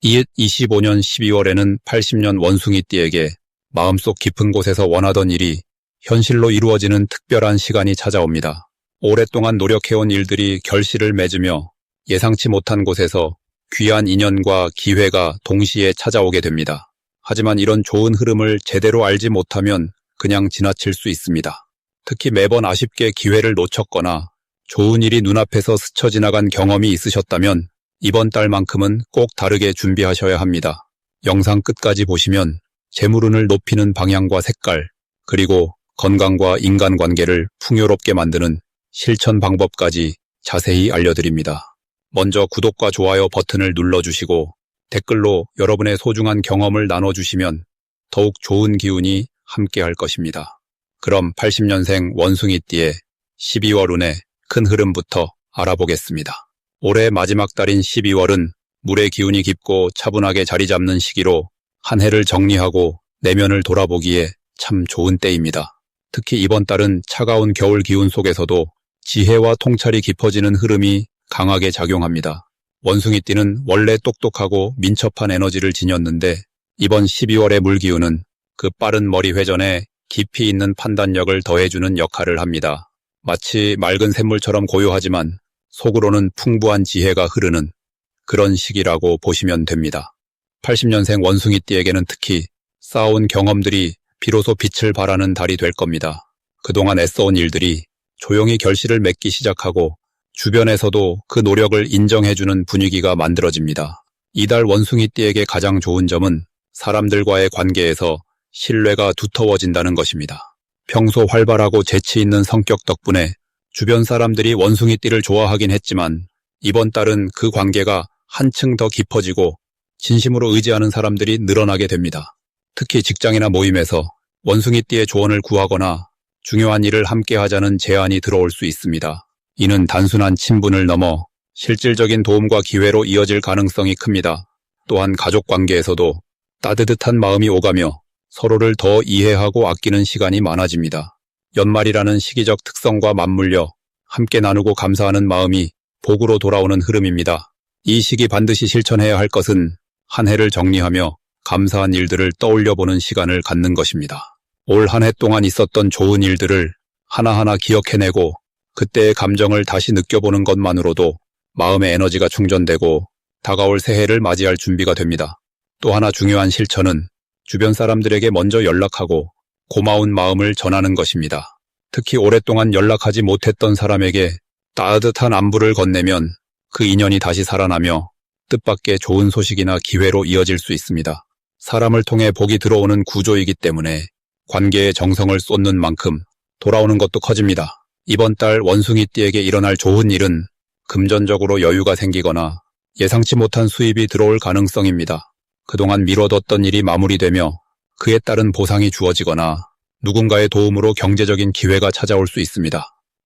이읒 25년 12월에는 80년 원숭이띠에게 마음속 깊은 곳에서 원하던 일이 현실로 이루어지는 특별한 시간이 찾아옵니다. 오랫동안 노력해온 일들이 결실을 맺으며 예상치 못한 곳에서 귀한 인연과 기회가 동시에 찾아오게 됩니다. 하지만 이런 좋은 흐름을 제대로 알지 못하면 그냥 지나칠 수 있습니다. 특히 매번 아쉽게 기회를 놓쳤거나 좋은 일이 눈앞에서 스쳐 지나간 경험이 있으셨다면 이번 달만큼은 꼭 다르게 준비하셔야 합니다. 영상 끝까지 보시면 재물운을 높이는 방향과 색깔, 그리고 건강과 인간관계를 풍요롭게 만드는 실천 방법까지 자세히 알려드립니다. 먼저 구독과 좋아요 버튼을 눌러주시고 댓글로 여러분의 소중한 경험을 나눠주시면 더욱 좋은 기운이 함께할 것입니다. 그럼 80년생 원숭이띠의 12월 운의 큰 흐름부터 알아보겠습니다. 올해 마지막 달인 12월은 물의 기운이 깊고 차분하게 자리 잡는 시기로 한 해를 정리하고 내면을 돌아보기에 참 좋은 때입니다. 특히 이번 달은 차가운 겨울 기운 속에서도 지혜와 통찰이 깊어지는 흐름이 강하게 작용합니다. 원숭이띠는 원래 똑똑하고 민첩한 에너지를 지녔는데 이번 12월의 물기운은 그 빠른 머리 회전에 깊이 있는 판단력을 더해주는 역할을 합니다. 마치 맑은 샘물처럼 고요하지만 속으로는 풍부한 지혜가 흐르는 그런 시기라고 보시면 됩니다. 80년생 원숭이띠에게는 특히 쌓아온 경험들이 비로소 빛을 발하는 달이 될 겁니다. 그동안 애써온 일들이 조용히 결실을 맺기 시작하고 주변에서도 그 노력을 인정해주는 분위기가 만들어집니다. 이달 원숭이띠에게 가장 좋은 점은 사람들과의 관계에서 신뢰가 두터워진다는 것입니다. 평소 활발하고 재치 있는 성격 덕분에 주변 사람들이 원숭이띠를 좋아하긴 했지만 이번 달은 그 관계가 한층 더 깊어지고 진심으로 의지하는 사람들이 늘어나게 됩니다. 특히 직장이나 모임에서 원숭이띠의 조언을 구하거나 중요한 일을 함께 하자는 제안이 들어올 수 있습니다. 이는 단순한 친분을 넘어 실질적인 도움과 기회로 이어질 가능성이 큽니다. 또한 가족 관계에서도 따뜻한 마음이 오가며 서로를 더 이해하고 아끼는 시간이 많아집니다. 연말이라는 시기적 특성과 맞물려 함께 나누고 감사하는 마음이 복으로 돌아오는 흐름입니다. 이 시기 반드시 실천해야 할 것은 한 해를 정리하며 감사한 일들을 떠올려보는 시간을 갖는 것입니다. 올 한 해 동안 있었던 좋은 일들을 하나하나 기억해내고 그때의 감정을 다시 느껴보는 것만으로도 마음의 에너지가 충전되고 다가올 새해를 맞이할 준비가 됩니다. 또 하나 중요한 실천은 주변 사람들에게 먼저 연락하고 고마운 마음을 전하는 것입니다. 특히 오랫동안 연락하지 못했던 사람에게 따뜻한 안부를 건네면 그 인연이 다시 살아나며 뜻밖의 좋은 소식이나 기회로 이어질 수 있습니다. 사람을 통해 복이 들어오는 구조이기 때문에 관계에 정성을 쏟는 만큼 돌아오는 것도 커집니다. 이번 달 원숭이띠에게 일어날 좋은 일은 금전적으로 여유가 생기거나 예상치 못한 수입이 들어올 가능성입니다. 그동안 미뤄뒀던 일이 마무리되며 그에 따른 보상이 주어지거나 누군가의 도움으로 경제적인 기회가 찾아올 수 있습니다.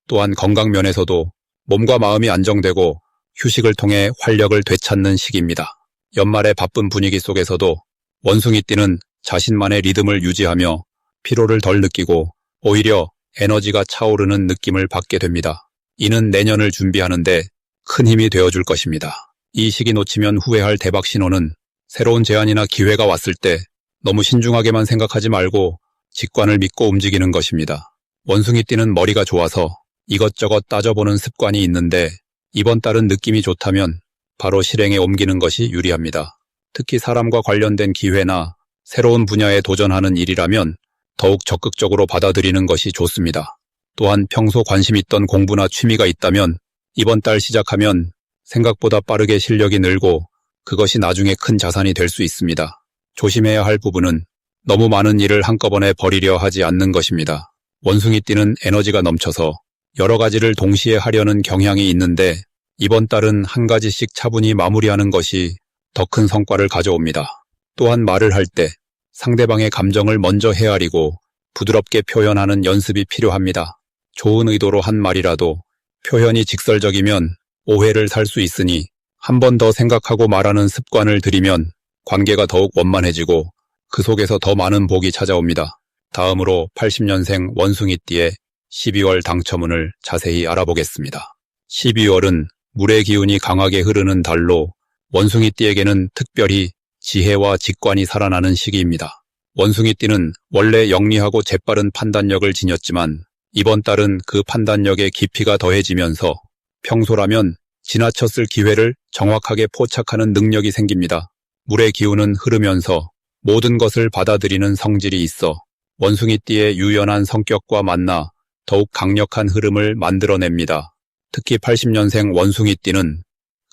또한 건강 면에서도 몸과 마음이 안정되고 휴식을 통해 활력을 되찾는 시기입니다. 연말의 바쁜 분위기 속에서도 원숭이띠는 자신만의 리듬을 유지하며 피로를 덜 느끼고 오히려 에너지가 차오르는 느낌을 받게 됩니다. 이는 내년을 준비하는데 큰 힘이 되어줄 것입니다. 이 시기 놓치면 후회할 대박 신호는 새로운 제안이나 기회가 왔을 때 너무 신중하게만 생각하지 말고 직관을 믿고 움직이는 것입니다. 원숭이띠는 머리가 좋아서 이것저것 따져보는 습관이 있는데 이번 달은 느낌이 좋다면 바로 실행에 옮기는 것이 유리합니다. 특히 사람과 관련된 기회나 새로운 분야에 도전하는 일이라면 더욱 적극적으로 받아들이는 것이 좋습니다. 또한 평소 관심 있던 공부나 취미가 있다면 이번 달 시작하면 생각보다 빠르게 실력이 늘고 그것이 나중에 큰 자산이 될 수 있습니다. 조심해야 할 부분은 너무 많은 일을 한꺼번에 버리려 하지 않는 것입니다. 원숭이띠는 에너지가 넘쳐서 여러 가지를 동시에 하려는 경향이 있는데 이번 달은 한 가지씩 차분히 마무리하는 것이 더 큰 성과를 가져옵니다. 또한 말을 할 때 상대방의 감정을 먼저 헤아리고 부드럽게 표현하는 연습이 필요합니다. 좋은 의도로 한 말이라도 표현이 직설적이면 오해를 살 수 있으니 한 번 더 생각하고 말하는 습관을 들이면 관계가 더욱 원만해지고 그 속에서 더 많은 복이 찾아옵니다. 다음으로 80년생 원숭이띠의 12월 당첨운을 자세히 알아보겠습니다. 12월은 물의 기운이 강하게 흐르는 달로 원숭이띠에게는 특별히 지혜와 직관이 살아나는 시기입니다. 원숭이띠는 원래 영리하고 재빠른 판단력을 지녔지만 이번 달은 그 판단력의 깊이가 더해지면서 평소라면 지나쳤을 기회를 정확하게 포착하는 능력이 생깁니다. 물의 기운은 흐르면서 모든 것을 받아들이는 성질이 있어 원숭이띠의 유연한 성격과 만나 더욱 강력한 흐름을 만들어냅니다. 특히 80년생 원숭이띠는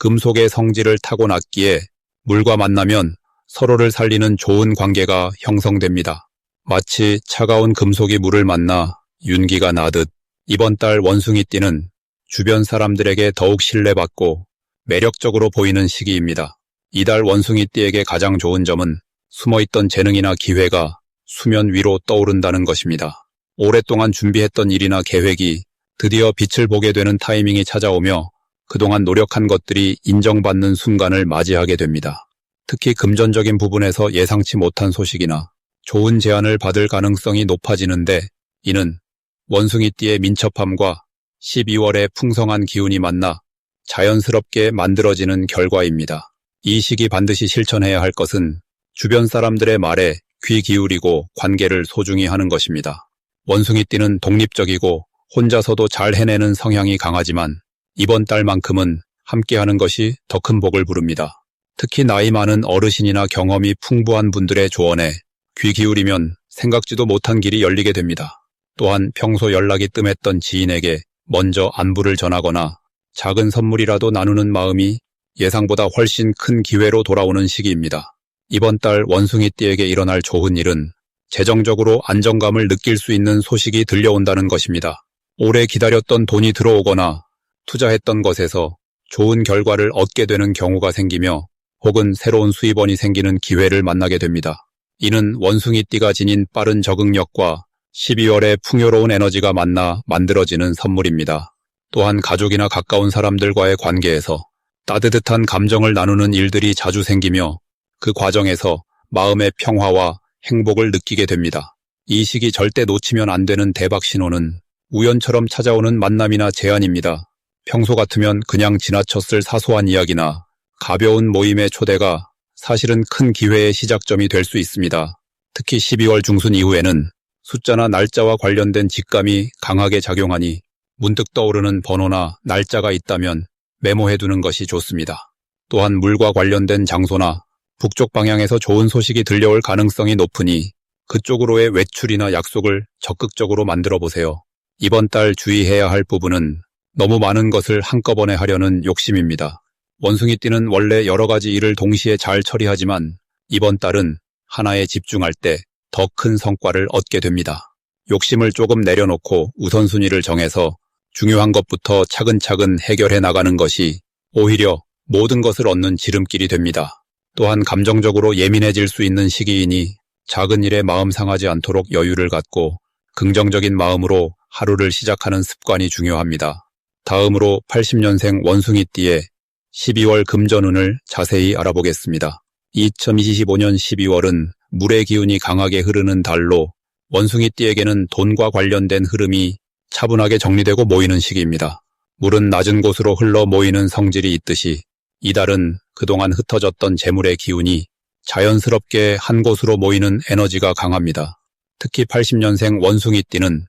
금속의 성질을 타고났기에 물과 만나면 서로를 살리는 좋은 관계가 형성됩니다. 마치 차가운 금속이 물을 만나 윤기가 나듯 이번 달 원숭이띠는 주변 사람들에게 더욱 신뢰받고 매력적으로 보이는 시기입니다. 이달 원숭이띠에게 가장 좋은 점은 숨어있던 재능이나 기회가 수면 위로 떠오른다는 것입니다. 오랫동안 준비했던 일이나 계획이 드디어 빛을 보게 되는 타이밍이 찾아오며 그동안 노력한 것들이 인정받는 순간을 맞이하게 됩니다. 특히 금전적인 부분에서 예상치 못한 소식이나 좋은 제안을 받을 가능성이 높아지는데 이는 원숭이띠의 민첩함과 12월의 풍성한 기운이 만나 자연스럽게 만들어지는 결과입니다. 이 시기 반드시 실천해야 할 것은 주변 사람들의 말에 귀 기울이고 관계를 소중히 하는 것입니다. 원숭이띠는 독립적이고 혼자서도 잘 해내는 성향이 강하지만 이번 달만큼은 함께하는 것이 더 큰 복을 부릅니다. 특히 나이 많은 어르신이나 경험이 풍부한 분들의 조언에 귀 기울이면 생각지도 못한 길이 열리게 됩니다. 또한 평소 연락이 뜸했던 지인에게 먼저 안부를 전하거나 작은 선물이라도 나누는 마음이 예상보다 훨씬 큰 기회로 돌아오는 시기입니다. 이번 달 원숭이띠에게 일어날 좋은 일은 재정적으로 안정감을 느낄 수 있는 소식이 들려온다는 것입니다. 오래 기다렸던 돈이 들어오거나 투자했던 것에서 좋은 결과를 얻게 되는 경우가 생기며 혹은 새로운 수입원이 생기는 기회를 만나게 됩니다. 이는 원숭이띠가 지닌 빠른 적응력과 12월의 풍요로운 에너지가 만나 만들어지는 선물입니다. 또한 가족이나 가까운 사람들과의 관계에서 따뜻한 감정을 나누는 일들이 자주 생기며 그 과정에서 마음의 평화와 행복을 느끼게 됩니다. 이 시기 절대 놓치면 안 되는 대박 신호는 우연처럼 찾아오는 만남이나 제안입니다. 평소 같으면 그냥 지나쳤을 사소한 이야기나 가벼운 모임의 초대가 사실은 큰 기회의 시작점이 될 수 있습니다. 특히 12월 중순 이후에는 숫자나 날짜와 관련된 직감이 강하게 작용하니 문득 떠오르는 번호나 날짜가 있다면 메모해두는 것이 좋습니다. 또한 물과 관련된 장소나 북쪽 방향에서 좋은 소식이 들려올 가능성이 높으니 그쪽으로의 외출이나 약속을 적극적으로 만들어 보세요. 이번 달 주의해야 할 부분은 너무 많은 것을 한꺼번에 하려는 욕심입니다. 원숭이띠는 원래 여러 가지 일을 동시에 잘 처리하지만 이번 달은 하나에 집중할 때 더 큰 성과를 얻게 됩니다. 욕심을 조금 내려놓고 우선순위를 정해서 중요한 것부터 차근차근 해결해 나가는 것이 오히려 모든 것을 얻는 지름길이 됩니다. 또한 감정적으로 예민해질 수 있는 시기이니 작은 일에 마음 상하지 않도록 여유를 갖고 긍정적인 마음으로 하루를 시작하는 습관이 중요합니다. 다음으로 80년생 원숭이띠의 12월 금전운을 자세히 알아보겠습니다. 2025년 12월은 물의 기운이 강하게 흐르는 달로 원숭이띠에게는 돈과 관련된 흐름이 차분하게 정리되고 모이는 시기입니다. 물은 낮은 곳으로 흘러 모이는 성질이 있듯이 이달은 그동안 흩어졌던 재물의 기운이 자연스럽게 한 곳으로 모이는 에너지가 강합니다. 특히 80년생 원숭이띠는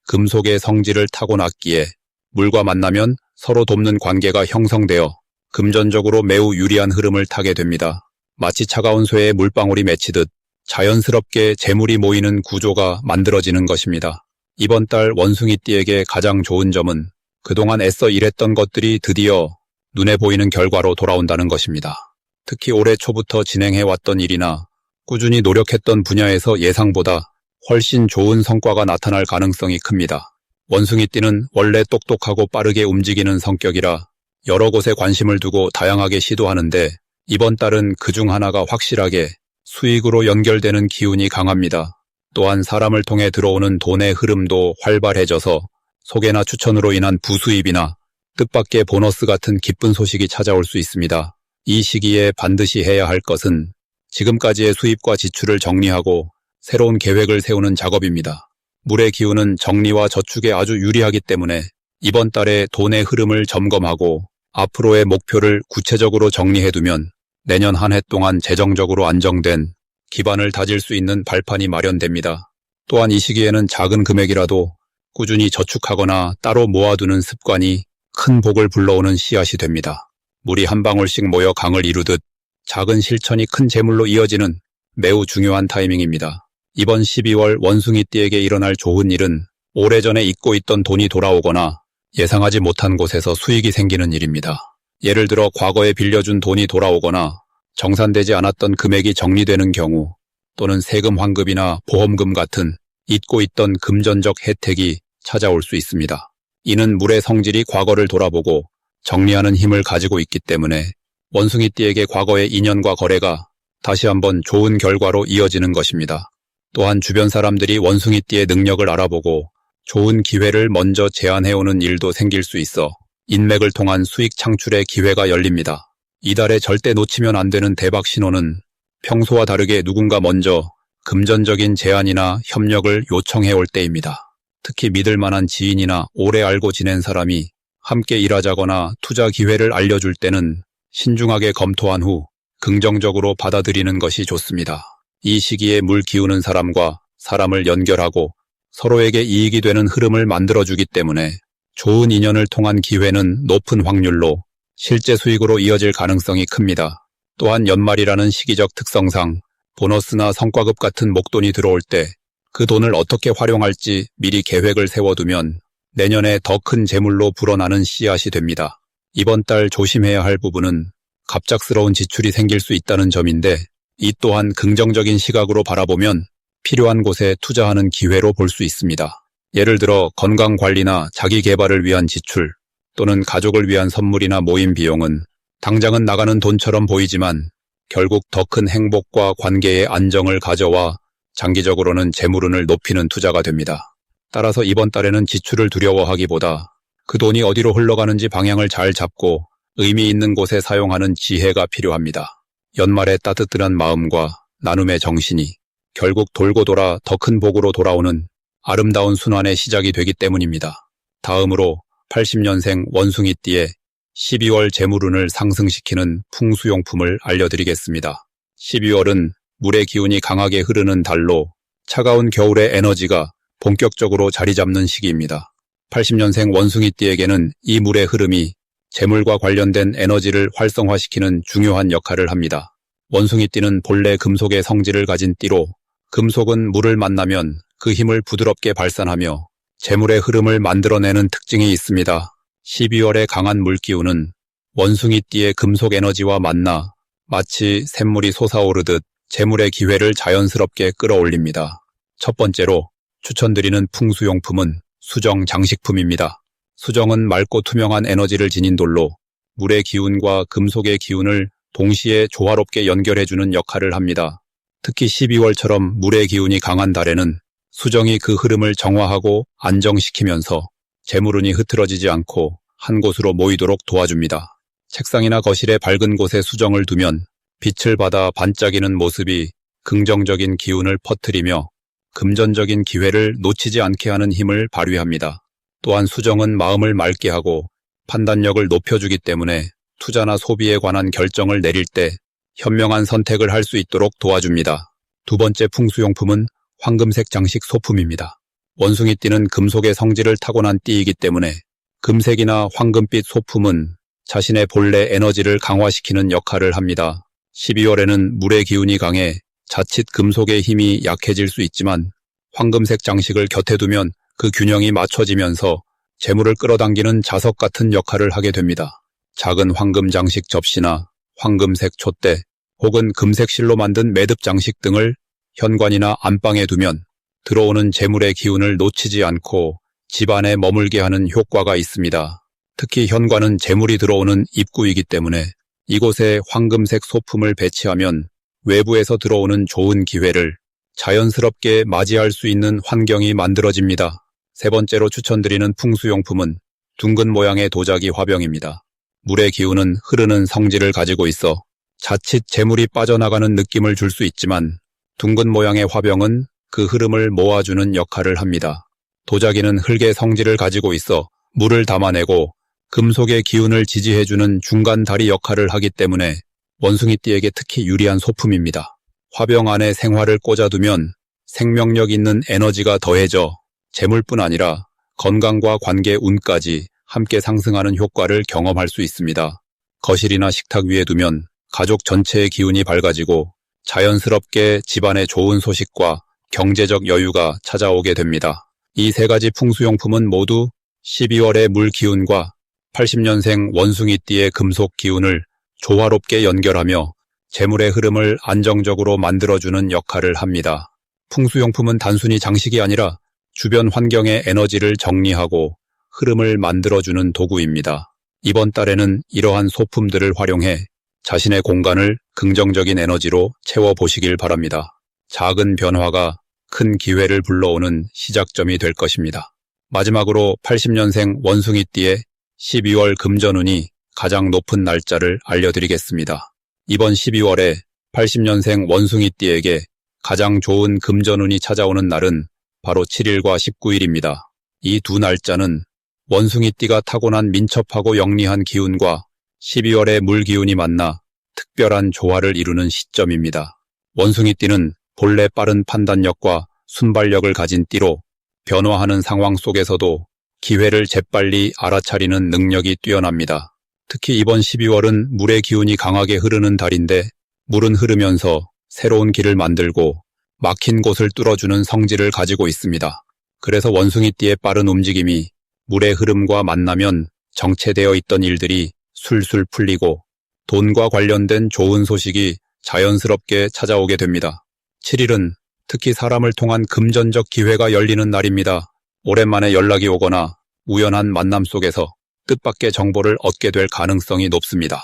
금속의 성질을 타고났기에 물과 만나면 서로 돕는 관계가 형성되어 금전적으로 매우 유리한 흐름을 타게 됩니다. 마치 차가운 쇠에 물방울이 맺히듯 자연스럽게 재물이 모이는 구조가 만들어지는 것입니다. 이번 달 원숭이띠에게 가장 좋은 점은 그동안 애써 일했던 것들이 드디어 눈에 보이는 결과로 돌아온다는 것입니다. 특히 올해 초부터 진행해왔던 일이나 꾸준히 노력했던 분야에서 예상보다 훨씬 좋은 성과가 나타날 가능성이 큽니다. 원숭이띠는 원래 똑똑하고 빠르게 움직이는 성격이라 여러 곳에 관심을 두고 다양하게 시도하는데 이번 달은 그중 하나가 확실하게 수익으로 연결되는 기운이 강합니다. 또한 사람을 통해 들어오는 돈의 흐름도 활발해져서 소개나 추천으로 인한 부수입이나 뜻밖의 보너스 같은 기쁜 소식이 찾아올 수 있습니다. 이 시기에 반드시 해야 할 것은 지금까지의 수입과 지출을 정리하고 새로운 계획을 세우는 작업입니다. 물의 기운은 정리와 저축에 아주 유리하기 때문에 이번 달에 돈의 흐름을 점검하고 앞으로의 목표를 구체적으로 정리해두면 내년 한 해 동안 재정적으로 안정된 기반을 다질 수 있는 발판이 마련됩니다. 또한 이 시기에는 작은 금액이라도 꾸준히 저축하거나 따로 모아두는 습관이 큰 복을 불러오는 씨앗이 됩니다. 물이 한 방울씩 모여 강을 이루듯 작은 실천이 큰 재물로 이어지는 매우 중요한 타이밍입니다. 이번 12월 원숭이띠에게 일어날 좋은 일은 오래전에 잊고 있던 돈이 돌아오거나 예상하지 못한 곳에서 수익이 생기는 일입니다. 예를 들어 과거에 빌려준 돈이 돌아오거나 정산되지 않았던 금액이 정리되는 경우, 또는 세금 환급이나 보험금 같은 잊고 있던 금전적 혜택이 찾아올 수 있습니다. 이는 물의 성질이 과거를 돌아보고 정리하는 힘을 가지고 있기 때문에 원숭이띠에게 과거의 인연과 거래가 다시 한번 좋은 결과로 이어지는 것입니다. 또한 주변 사람들이 원숭이띠의 능력을 알아보고 좋은 기회를 먼저 제안해오는 일도 생길 수 있어 인맥을 통한 수익 창출의 기회가 열립니다. 이달에 절대 놓치면 안 되는 대박 신호는 평소와 다르게 누군가 먼저 금전적인 제안이나 협력을 요청해올 때입니다. 특히 믿을 만한 지인이나 오래 알고 지낸 사람이 함께 일하자거나 투자 기회를 알려줄 때는 신중하게 검토한 후 긍정적으로 받아들이는 것이 좋습니다. 이 시기에 물 기우는 사람과 사람을 연결하고 서로에게 이익이 되는 흐름을 만들어주기 때문에 좋은 인연을 통한 기회는 높은 확률로 실제 수익으로 이어질 가능성이 큽니다. 또한 연말이라는 시기적 특성상 보너스나 성과급 같은 목돈이 들어올 때 그 돈을 어떻게 활용할지 미리 계획을 세워두면 내년에 더 큰 재물로 불어나는 씨앗이 됩니다. 이번 달 조심해야 할 부분은 갑작스러운 지출이 생길 수 있다는 점인데, 이 또한 긍정적인 시각으로 바라보면 필요한 곳에 투자하는 기회로 볼 수 있습니다. 예를 들어 건강관리나 자기개발을 위한 지출, 또는 가족을 위한 선물이나 모임 비용은 당장은 나가는 돈처럼 보이지만 결국 더 큰 행복과 관계의 안정을 가져와 장기적으로는 재물운을 높이는 투자가 됩니다. 따라서 이번 달에는 지출을 두려워하기보다 그 돈이 어디로 흘러가는지 방향을 잘 잡고 의미 있는 곳에 사용하는 지혜가 필요합니다. 연말에 따뜻한 마음과 나눔의 정신이 결국 돌고 돌아 더 큰 복으로 돌아오는 아름다운 순환의 시작이 되기 때문입니다. 다음으로 80년생 원숭이띠의 12월 재물운을 상승시키는 풍수용품을 알려드리겠습니다. 12월은 물의 기운이 강하게 흐르는 달로 차가운 겨울의 에너지가 본격적으로 자리 잡는 시기입니다. 80년생 원숭이띠에게는 이 물의 흐름이 재물과 관련된 에너지를 활성화시키는 중요한 역할을 합니다. 원숭이띠는 본래 금속의 성질을 가진 띠로 금속은 물을 만나면 그 힘을 부드럽게 발산하며 재물의 흐름을 만들어내는 특징이 있습니다. 12월의 강한 물기운은 원숭이띠의 금속 에너지와 만나 마치 샘물이 솟아오르듯 재물의 기회를 자연스럽게 끌어올립니다. 첫 번째로 추천드리는 풍수용품은 수정 장식품입니다. 수정은 맑고 투명한 에너지를 지닌 돌로 물의 기운과 금속의 기운을 동시에 조화롭게 연결해주는 역할을 합니다. 특히 12월처럼 물의 기운이 강한 달에는 수정이 그 흐름을 정화하고 안정시키면서 재물운이 흐트러지지 않고 한 곳으로 모이도록 도와줍니다. 책상이나 거실의 밝은 곳에 수정을 두면 빛을 받아 반짝이는 모습이 긍정적인 기운을 퍼뜨리며 금전적인 기회를 놓치지 않게 하는 힘을 발휘합니다. 또한 수정은 마음을 맑게 하고 판단력을 높여주기 때문에 투자나 소비에 관한 결정을 내릴 때 현명한 선택을 할 수 있도록 도와줍니다. 두 번째 풍수용품은 황금색 장식 소품입니다. 원숭이띠는 금속의 성질을 타고난 띠이기 때문에 금색이나 황금빛 소품은 자신의 본래 에너지를 강화시키는 역할을 합니다. 12월에는 물의 기운이 강해 자칫 금속의 힘이 약해질 수 있지만 황금색 장식을 곁에 두면 그 균형이 맞춰지면서 재물을 끌어당기는 자석 같은 역할을 하게 됩니다. 작은 황금 장식 접시나 황금색 촛대 혹은 금색 실로 만든 매듭 장식 등을 현관이나 안방에 두면 들어오는 재물의 기운을 놓치지 않고 집안에 머물게 하는 효과가 있습니다. 특히 현관은 재물이 들어오는 입구이기 때문에 이곳에 황금색 소품을 배치하면 외부에서 들어오는 좋은 기회를 자연스럽게 맞이할 수 있는 환경이 만들어집니다. 세 번째로 추천드리는 풍수용품은 둥근 모양의 도자기 화병입니다. 물의 기운은 흐르는 성질을 가지고 있어 자칫 재물이 빠져나가는 느낌을 줄 수 있지만 둥근 모양의 화병은 그 흐름을 모아주는 역할을 합니다. 도자기는 흙의 성질을 가지고 있어 물을 담아내고 금속의 기운을 지지해주는 중간 다리 역할을 하기 때문에 원숭이띠에게 특히 유리한 소품입니다. 화병 안에 생화를 꽂아두면 생명력 있는 에너지가 더해져 재물뿐 아니라 건강과 관계 운까지 함께 상승하는 효과를 경험할 수 있습니다. 거실이나 식탁 위에 두면 가족 전체의 기운이 밝아지고 자연스럽게 집안에 좋은 소식과 경제적 여유가 찾아오게 됩니다. 이 세 가지 풍수용품은 모두 12월의 물 기운과 80년생 원숭이띠의 금속 기운을 조화롭게 연결하며 재물의 흐름을 안정적으로 만들어주는 역할을 합니다. 풍수용품은 단순히 장식이 아니라 주변 환경의 에너지를 정리하고 흐름을 만들어주는 도구입니다. 이번 달에는 이러한 소품들을 활용해 자신의 공간을 긍정적인 에너지로 채워보시길 바랍니다. 작은 변화가 큰 기회를 불러오는 시작점이 될 것입니다. 마지막으로 80년생 원숭이띠의 12월 금전운이 가장 높은 날짜를 알려드리겠습니다. 이번 12월에 80년생 원숭이띠에게 가장 좋은 금전운이 찾아오는 날은 바로 7일과 19일입니다. 이 두 날짜는 원숭이띠가 타고난 민첩하고 영리한 기운과 12월의 물 기운이 만나 특별한 조화를 이루는 시점입니다. 원숭이띠는 본래 빠른 판단력과 순발력을 가진 띠로 변화하는 상황 속에서도 기회를 재빨리 알아차리는 능력이 뛰어납니다. 특히 이번 12월은 물의 기운이 강하게 흐르는 달인데 물은 흐르면서 새로운 길을 만들고 막힌 곳을 뚫어주는 성질을 가지고 있습니다. 그래서 원숭이띠의 빠른 움직임이 물의 흐름과 만나면 정체되어 있던 일들이 술술 풀리고 돈과 관련된 좋은 소식이 자연스럽게 찾아오게 됩니다. 7일은 특히 사람을 통한 금전적 기회가 열리는 날입니다. 오랜만에 연락이 오거나 우연한 만남 속에서 뜻밖의 정보를 얻게 될 가능성이 높습니다.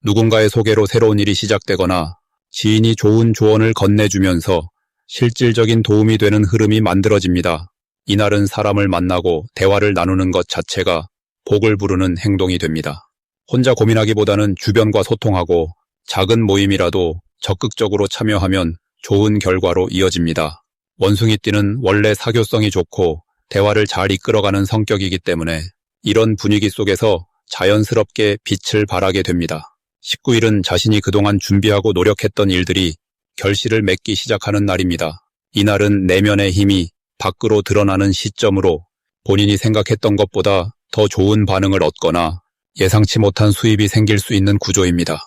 누군가의 소개로 새로운 일이 시작되거나 지인이 좋은 조언을 건네주면서 실질적인 도움이 되는 흐름이 만들어집니다. 이날은 사람을 만나고 대화를 나누는 것 자체가 복을 부르는 행동이 됩니다. 혼자 고민하기보다는 주변과 소통하고 작은 모임이라도 적극적으로 참여하면 좋은 결과로 이어집니다. 원숭이띠는 원래 사교성이 좋고 대화를 잘 이끌어가는 성격이기 때문에 이런 분위기 속에서 자연스럽게 빛을 발하게 됩니다. 19일은 자신이 그동안 준비하고 노력했던 일들이 결실을 맺기 시작하는 날입니다. 이날은 내면의 힘이 밖으로 드러나는 시점으로 본인이 생각했던 것보다 더 좋은 반응을 얻거나 예상치 못한 수입이 생길 수 있는 구조입니다.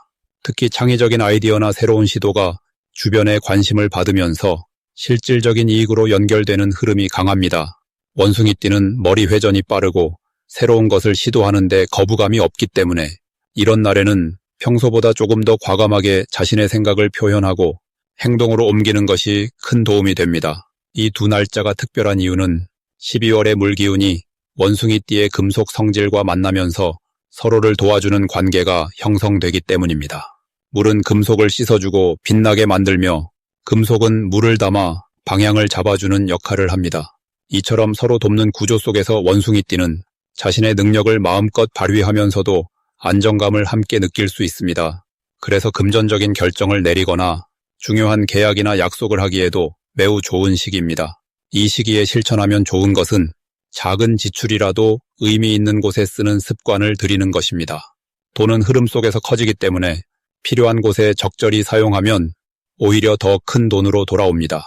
특히 창의적인 아이디어나 새로운 시도가 주변의 관심을 받으면서 실질적인 이익으로 연결되는 흐름이 강합니다. 원숭이띠는 머리 회전이 빠르고 새로운 것을 시도하는데 거부감이 없기 때문에 이런 날에는 평소보다 조금 더 과감하게 자신의 생각을 표현하고 행동으로 옮기는 것이 큰 도움이 됩니다. 이 두 날짜가 특별한 이유는 12월의 물기운이 원숭이띠의 금속 성질과 만나면서 서로를 도와주는 관계가 형성되기 때문입니다. 물은 금속을 씻어주고 빛나게 만들며 금속은 물을 담아 방향을 잡아주는 역할을 합니다. 이처럼 서로 돕는 구조 속에서 원숭이띠는 자신의 능력을 마음껏 발휘하면서도 안정감을 함께 느낄 수 있습니다. 그래서 금전적인 결정을 내리거나 중요한 계약이나 약속을 하기에도 매우 좋은 시기입니다. 이 시기에 실천하면 좋은 것은 작은 지출이라도 의미 있는 곳에 쓰는 습관을 들이는 것입니다. 돈은 흐름 속에서 커지기 때문에 필요한 곳에 적절히 사용하면 오히려 더 큰 돈으로 돌아옵니다.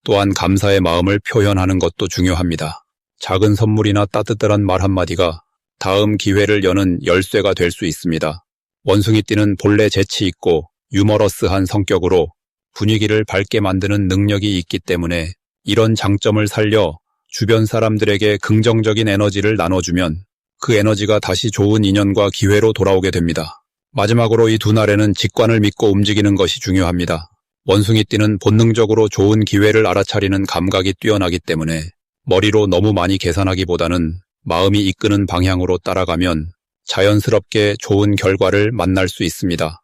또한 감사의 마음을 표현하는 것도 중요합니다. 작은 선물이나 따뜻한 말 한마디가 다음 기회를 여는 열쇠가 될 수 있습니다. 원숭이띠는 본래 재치 있고 유머러스한 성격으로 분위기를 밝게 만드는 능력이 있기 때문에 이런 장점을 살려 주변 사람들에게 긍정적인 에너지를 나눠주면 그 에너지가 다시 좋은 인연과 기회로 돌아오게 됩니다. 마지막으로 이 두 날에는 직관을 믿고 움직이는 것이 중요합니다. 원숭이띠는 본능적으로 좋은 기회를 알아차리는 감각이 뛰어나기 때문에 머리로 너무 많이 계산하기보다는 마음이 이끄는 방향으로 따라가면 자연스럽게 좋은 결과를 만날 수 있습니다.